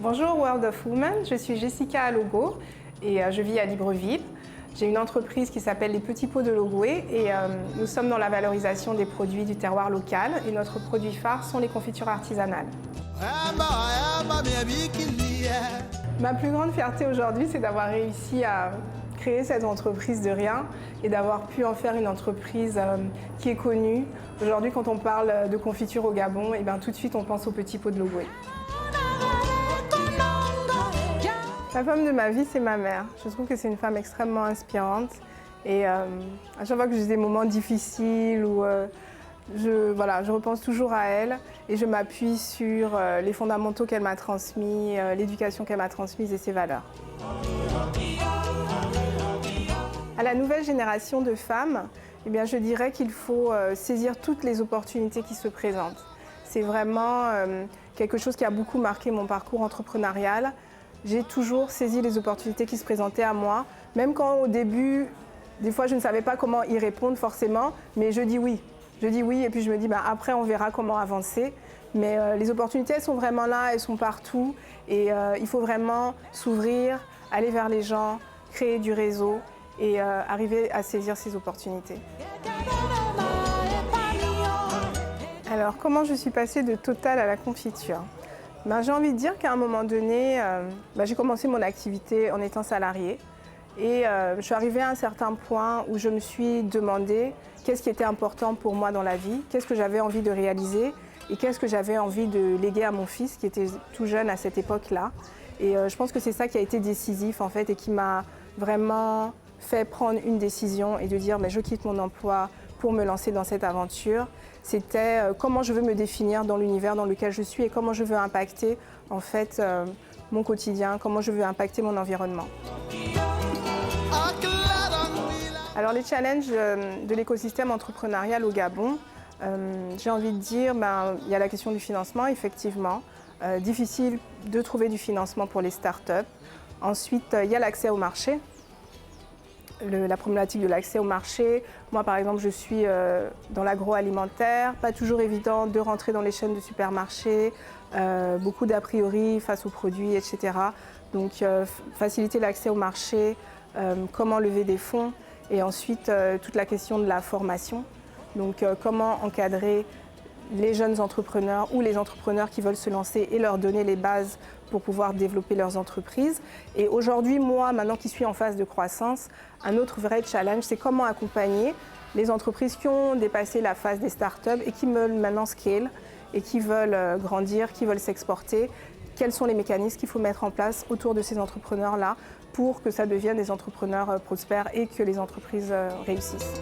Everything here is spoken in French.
Bonjour World of Women, je suis Jessica Alogo et je vis à Libreville. J'ai une entreprise qui s'appelle Les Petits Pots de Logoué et nous sommes dans la valorisation des produits du terroir local et notre produit phare sont les confitures artisanales. Ma plus grande fierté aujourd'hui, c'est d'avoir réussi à créer cette entreprise de rien et d'avoir pu en faire une entreprise qui est connue. Aujourd'hui, quand on parle de confiture au Gabon, et bien, tout de suite on pense aux Petits Pots de Logoué. La femme de ma vie, c'est ma mère. Je trouve que c'est une femme extrêmement inspirante. Et à chaque fois que j'ai des moments difficiles, je repense toujours à elle et je m'appuie sur les fondamentaux qu'elle m'a transmis, l'éducation qu'elle m'a transmise et ses valeurs. À la nouvelle génération de femmes, eh bien, je dirais qu'il faut saisir toutes les opportunités qui se présentent. C'est vraiment quelque chose qui a beaucoup marqué mon parcours entrepreneurial. J'ai toujours saisi les opportunités qui se présentaient à moi, même quand au début, des fois je ne savais pas comment y répondre forcément, mais je dis oui. Je dis oui et puis je me dis après on verra comment avancer. Mais les opportunités elles sont vraiment là, elles sont partout et il faut vraiment s'ouvrir, aller vers les gens, créer du réseau et arriver à saisir ces opportunités. Alors comment je suis passée de Total à la confiture ? J'ai envie de dire qu'à un moment donné, j'ai commencé mon activité en étant salariée et je suis arrivée à un certain point où je me suis demandé qu'est-ce qui était important pour moi dans la vie, qu'est-ce que j'avais envie de réaliser et qu'est-ce que j'avais envie de léguer à mon fils qui était tout jeune à cette époque-là. Et je pense que c'est ça qui a été décisif en fait et qui m'a vraiment fait prendre une décision et de dire je quitte mon emploi pour me lancer dans cette aventure. C'était comment je veux me définir dans l'univers dans lequel je suis et comment je veux impacter en fait mon quotidien, comment je veux impacter mon environnement. Alors les challenges de l'écosystème entrepreneurial au Gabon, j'ai envie de dire, il y a la question du financement, effectivement. Difficile de trouver du financement pour les startups. Ensuite, il y a l'accès au marché. La problématique de l'accès au marché. Moi, par exemple, je suis dans l'agroalimentaire. Pas toujours évident de rentrer dans les chaînes de supermarchés. Beaucoup d'a priori face aux produits, etc. Donc, faciliter l'accès au marché, comment lever des fonds. Et ensuite, toute la question de la formation. Donc, comment encadrer les jeunes entrepreneurs ou les entrepreneurs qui veulent se lancer et leur donner les bases pour pouvoir développer leurs entreprises. Et aujourd'hui, moi, maintenant qui suis en phase de croissance, un autre vrai challenge, c'est comment accompagner les entreprises qui ont dépassé la phase des startups et qui veulent maintenant scale et qui veulent grandir, qui veulent s'exporter. Quels sont les mécanismes qu'il faut mettre en place autour de ces entrepreneurs-là pour que ça devienne des entrepreneurs prospères et que les entreprises réussissent.